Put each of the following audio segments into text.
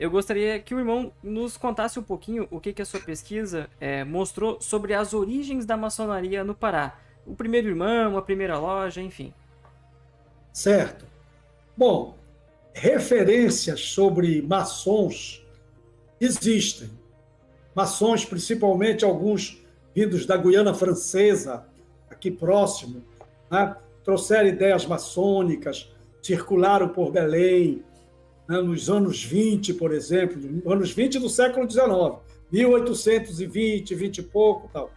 eu gostaria que o irmão nos contasse um pouquinho o que a sua pesquisa mostrou sobre as origens da maçonaria no Pará. O primeiro irmão, a primeira loja, enfim. Certo. Bom, referências sobre maçons existem. Maçons, principalmente alguns vindos da Guiana Francesa, aqui próximo, né? Trouxeram ideias maçônicas, circularam por Belém, né? Nos anos 20, por exemplo, anos 20 do século XIX, 1820, 20 e pouco, tal.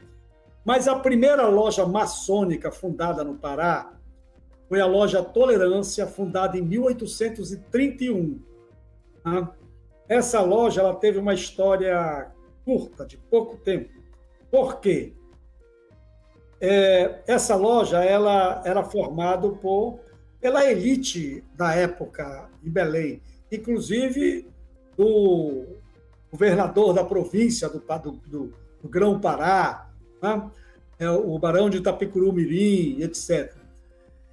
Mas a primeira loja maçônica fundada no Pará foi a loja Tolerância, fundada em 1831. Né? Essa loja ela teve uma história curta, de pouco tempo. Por quê? Essa loja ela era formada pela elite da época em Belém, inclusive do governador da província do Grão-Pará, né? O barão de Itapicuru-Mirim, etc.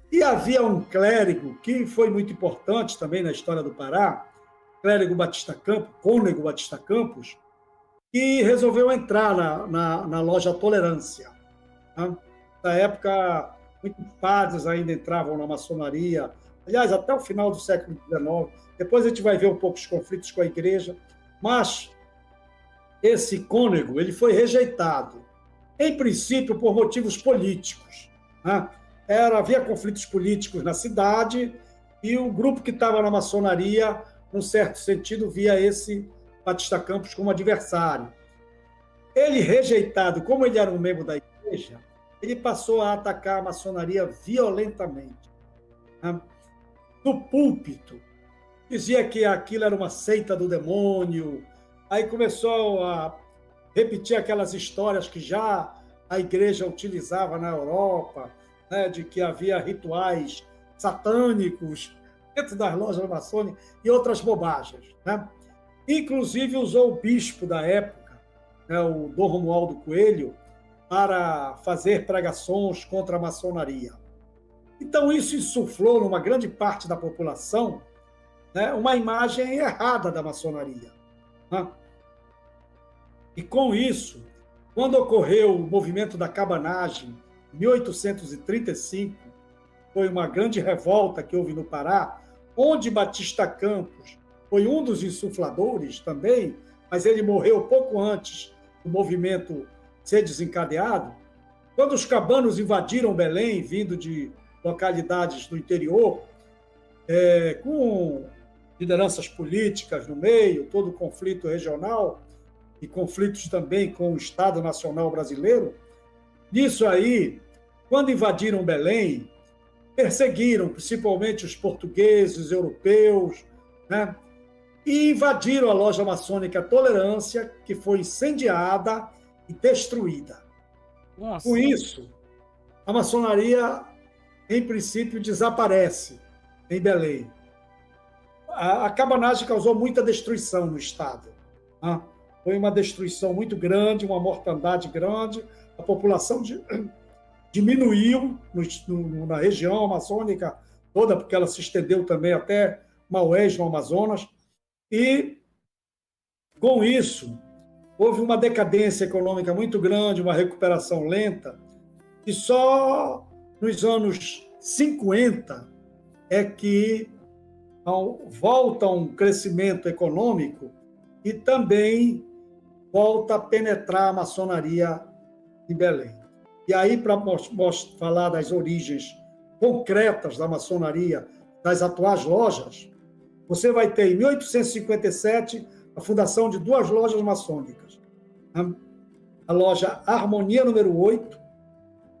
E havia um clérigo que foi muito importante também na história do Pará, clérigo Batista Campos, cônego Batista Campos, que resolveu entrar na loja Tolerância. Né? Na época, muitos padres ainda entravam na maçonaria, aliás, até o final do século XIX. Depois a gente vai ver um pouco os conflitos com a igreja, mas esse cônego ele foi rejeitado, em princípio, por motivos políticos. Né? Havia conflitos políticos na cidade e o grupo que estava na maçonaria, num certo sentido, via esse Batista Campos como adversário. Ele, rejeitado, como ele era um membro da igreja, ele passou a atacar a maçonaria violentamente. Né? No púlpito, dizia que aquilo era uma seita do demônio, aí começou a repetir aquelas histórias que já a igreja utilizava na Europa, né, de que havia rituais satânicos dentro das lojas maçônicas e outras bobagens. Né? Inclusive usou o bispo da época, né, o Dom Romualdo Coelho, para fazer pregações contra a maçonaria. Então isso insuflou numa grande parte da população, né, uma imagem errada da maçonaria. Né? E com isso, quando ocorreu o movimento da cabanagem, em 1835, foi uma grande revolta que houve no Pará, onde Batista Campos foi um dos insufladores também, mas ele morreu pouco antes do movimento ser desencadeado. Quando os cabanos invadiram Belém, vindo de localidades do interior, com lideranças políticas no meio, todo o conflito regional e conflitos também com o Estado Nacional Brasileiro, nisso aí, quando invadiram Belém, perseguiram principalmente os portugueses, europeus, né? E invadiram a loja maçônica Tolerância, que foi incendiada e destruída. Nossa. Com isso, a maçonaria, em princípio, desaparece em Belém. A cabanagem causou muita destruição no Estado. Né? Foi uma destruição muito grande, uma mortandade grande, a população diminuiu na região amazônica toda, porque ela se estendeu também até Maués, no Amazonas, e com isso houve uma decadência econômica muito grande, uma recuperação lenta, e só nos anos 50 é que volta um crescimento econômico e também volta a penetrar a maçonaria em Belém. E aí, para falar das origens concretas da maçonaria, das atuais lojas, você vai ter, em 1857, a fundação de duas lojas maçônicas. A loja Harmonia número 8,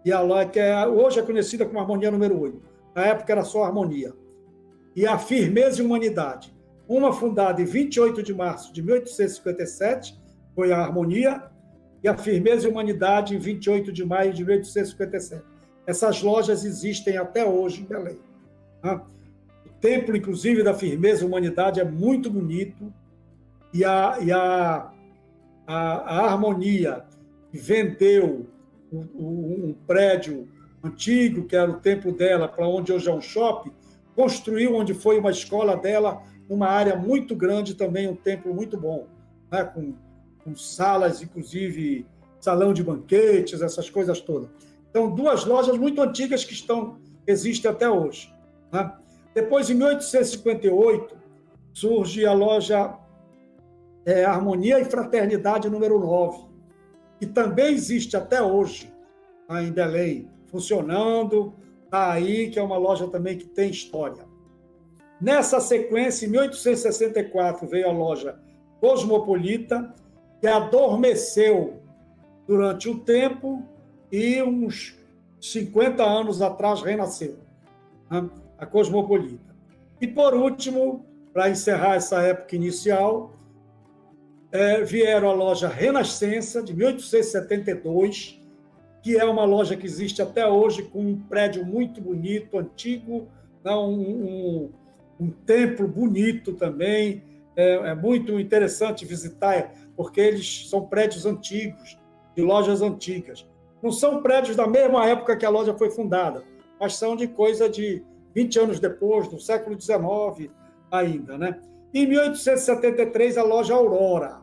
e a loja que hoje é conhecida como Harmonia número 8. Na época era só Harmonia. E a Firmeza e Humanidade. Uma fundada em 28 de março de 1857, foi a Harmonia, e a Firmeza e Humanidade em 28 de maio de 1857. Essas lojas existem até hoje em Belém. O templo, inclusive, da Firmeza e Humanidade é muito bonito, e a Harmonia vendeu um prédio antigo, que era o templo dela, para onde hoje é um shopping, construiu onde foi uma escola dela, numa área muito grande também, um templo muito bom, né? Com salas, inclusive salão de banquetes, essas coisas todas. Então, 2 lojas muito antigas que existem até hoje, né? Depois, em 1858, surge a loja Harmonia e Fraternidade número 9, que também existe até hoje, né, em Belém, funcionando, está aí, que é uma loja também que tem história. Nessa sequência, em 1864, veio a loja Cosmopolita, que adormeceu durante o tempo e uns 50 anos atrás renasceu, né? A Cosmopolita. E, por último, para encerrar essa época inicial, vieram a loja Renascença, de 1872, que é uma loja que existe até hoje, com um prédio muito bonito, antigo, né? Um templo bonito também. É muito interessante visitar, porque eles são prédios antigos, de lojas antigas. Não são prédios da mesma época que a loja foi fundada, mas são de coisa de 20 anos depois, do século XIX ainda, né? Em 1873, a loja Aurora.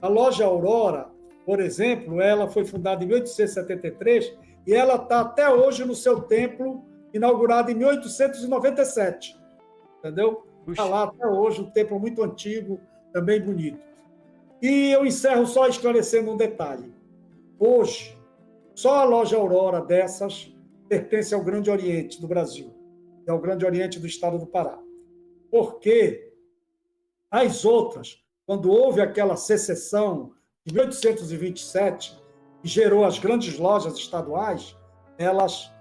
A loja Aurora, por exemplo, ela foi fundada em 1873 e ela está até hoje no seu templo, inaugurado em 1897. Entendeu? Está lá até hoje, um templo muito antigo, também bonito. E eu encerro só esclarecendo um detalhe. Hoje, só a loja Aurora dessas pertence ao Grande Oriente do Brasil, ao Grande Oriente do estado do Pará. Porque as outras, quando houve aquela secessão de 1827, que gerou as grandes lojas estaduais, elas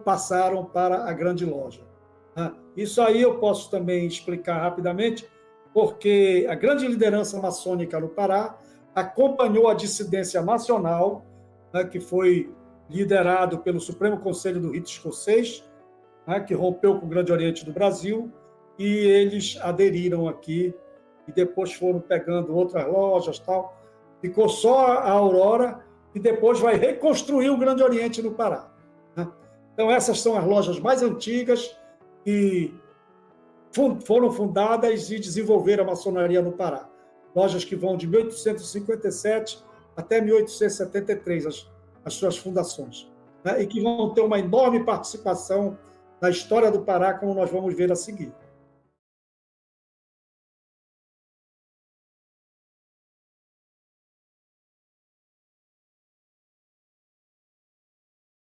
passaram para a grande loja. Isso aí eu posso também explicar rapidamente, porque a grande liderança maçônica no Pará acompanhou a dissidência nacional, né, que foi liderado pelo Supremo Conselho do Rito Escocês, né, que rompeu com o Grande Oriente do Brasil, e eles aderiram aqui, e depois foram pegando outras lojas, tal. Ficou só a Aurora, e depois vai reconstruir o Grande Oriente no Pará, né? Então, essas são as lojas mais antigas que foram fundadas e desenvolveram a maçonaria no Pará. Lojas que vão de 1857 até 1873, as suas fundações, né? E que vão ter uma enorme participação na história do Pará, como nós vamos ver a seguir.